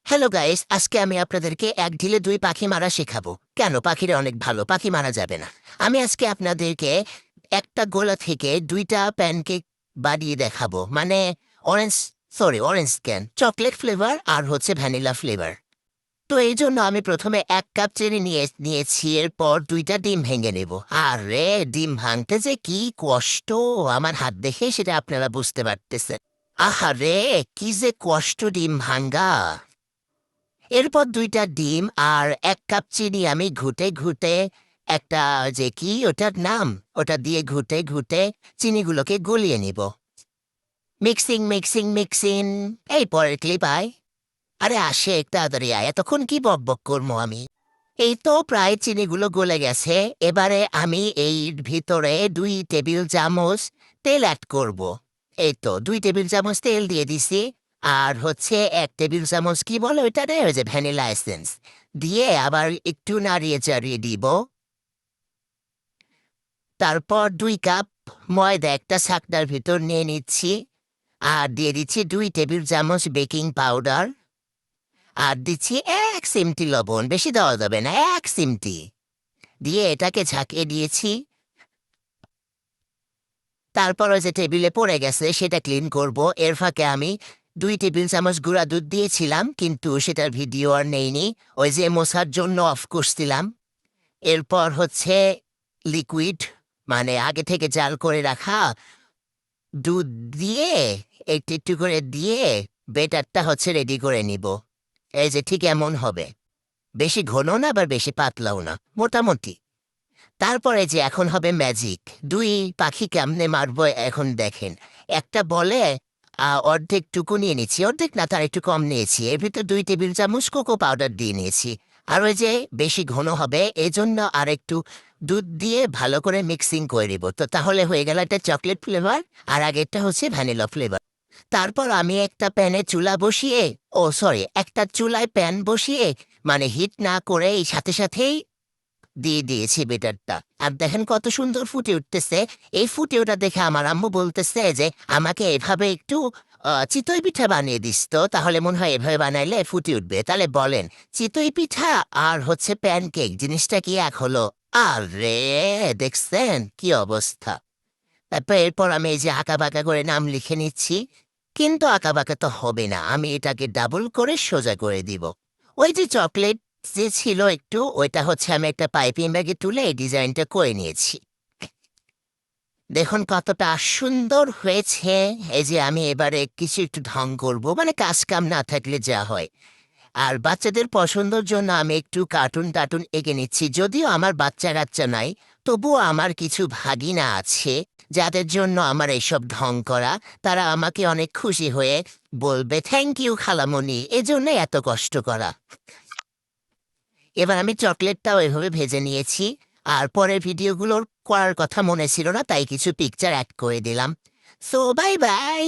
Hello guys, আজকে আমি আপনাদেরকে এক ঢিলে দুই পাখি মারা শেখাবো। কেন? পাখিরা অনেক ভালো, পাখি মারা যাবে না। আমি আজকে আপনাদেরকে একটা গোলা থেকে দুইটা প্যানকেক বানিয়ে দেখাবো। মানে অরেঞ্জ, অরেঞ্জ কেন, চকলেট ফ্লেভার আর হচ্ছে ভ্যানিলা ফ্লেভার। তো এই জন্য আমি প্রথমে 1 কাপ চিনি নিয়েছি, এরপর দুইটা ডিম ভেঙে নেব। আরে ডিম ভাঙতে যে কি কষ্ট, আমার হাত দেখে সেটা আপনারা বুঝতে পারতেছেন। আহারে, কি যে কষ্ট ডিম ভাঙ্গা। এরপর দুইটা ডিম আর 1 কাপ চিনি আমি ঘুটে ঘুটে একটা, যে কি ওটার নাম, ওটা দিয়ে ঘুটে ঘুটে চিনিগুলোকে গলিয়ে নিব। Mixing mixing mixing. এই পরের ক্লিপ আয়। আরে আসে, তাড়াতাড়ি আয়, এতক্ষণ কি বকবক করবো আমি। এই তো প্রায় চিনিগুলো গলে গেছে। এবারে আমি এই ভিতরে 2 টেবিল চামচ তেল অ্যাড করব। এই তো 2 টেবিল চামচ তেল দিয়ে দিছি। আর হচ্ছে 1 টেবিল চামচ কি বলে ওইটা রে, ওই যে ভ্যানিলা এসেন্স দিয়ে আবার একটু নাড়িয়ে চাড়িয়ে দিব। তারপর 2 কাপ ময়দা একটা ছাকনার ভিতর নিয়ে নিচ্ছি। আর দিয়ে দিচ্ছি 2 টেবিল চামচ বেকিং পাউডার। আর দিচ্ছি 1 চিমটি লবণ, বেশি দেওয়া যাবে না, 1 চিমটি দিয়ে এটাকে ঝাঁকিয়ে দিয়েছি। তারপর ওই যে টেবিলে পড়ে গেছে সেটা ক্লিন করব। এর ফাঁকে আমি 2 টেবিল চামচ গুঁড়া দুধ দিয়েছিলাম, কিন্তু সেটার ভিডিও আর নেইনি, ওই যে মোছার জন্য অফ করছিলাম। এরপর হচ্ছে লিকুইড, মানে আগে থেকে জাল করে রাখা দুধ দিয়ে একটু একটু করে দিয়ে বেটারটা হচ্ছে রেডি করে নিব। এই যে ঠিক এমন হবে, বেশি ঘন না আবার বেশি পাতলাও না, মোটামুটি। তারপরে যে এখন হবে ম্যাজিক। দুই পাখি কেমনে মারবো এখন দেখেন। একটা বলে অর্ধেক টুকু নিয়ে নিচ্ছি, অর্ধেক না তার একটু কম নিয়েছি, এর ভিতর 2 টেবিল চামচ কোকো পাউডার দিয়ে নিয়েছি। আর ওই যে বেশি ঘন হবে এজন্য আর একটু দুধ দিয়ে ভালো করে মিক্সিং করে দিব। তো তাহলে হয়ে গেল একটা চকলেট ফ্লেভার, আর আগেরটা হচ্ছে ভ্যানিলা ফ্লেভার। তারপর আমি একটা প্যানে চুলা বসিয়ে, একটা চুলায় প্যান বসিয়ে, মানে হিট না করে এই সাথে সাথেই দিয়ে দিয়েছি বেটারটা। আর দেখেন কত সুন্দর ফুটে উঠতেছে। এই ফুটে ওটা দেখে আমার আম্মু বলতেছে যে আমাকে এভাবে একটু চিতই পিঠা বানিয়ে দিস, তো তাহলে মনে হয় এভাবে বানাইলে ফুটে উঠবে। তাহলে বলেন, চিতই পিঠা আর হচ্ছে প্যানকেক জিনিসটা কি এক হলো? আরে দেখছেন কি অবস্থা। তারপর এরপর আমি এই যে আঁকা বাঁকা করে নাম লিখে নিচ্ছি, কিন্তু আঁকা বাঁকা তো হবে না, আমি এটাকে ডাবল করে সোজা করে দিব। ওই যে চকলেট যে ছিল একটু, ওইটা হচ্ছে আমি একটা পাইপিং ব্যাগে তুলে এই ডিজাইনটা করে নিয়েছি। দেখুন কতটা সুন্দর হয়েছে। এই যে আমি এবারে কিছু একটু ঢং করব, মানে কাজ কাম না থাকলে যা হয়। আর বাচ্চাদের পছন্দের জন্য আমি একটু কার্টুন টাটুন এঁকে নিচ্ছি। যদিও আমার বাচ্চা কাচ্চা নাই, তবুও আমার কিছু ভাগিনা আছে যাদের জন্য আমার এইসব ঢং করা। তারা আমাকে অনেক খুশি হয়ে বলবে, থ্যাংক ইউ খালামণি, এজন্য এত কষ্ট করা। এবার আমি চকলেটটাও এভাবে ভেজে নিয়েছি। আর পরের ভিডিওগুলোর করার কথা মনে ছিল না, তাই কিছু পিকচার অ্যাড করে দিলাম। So bye bye.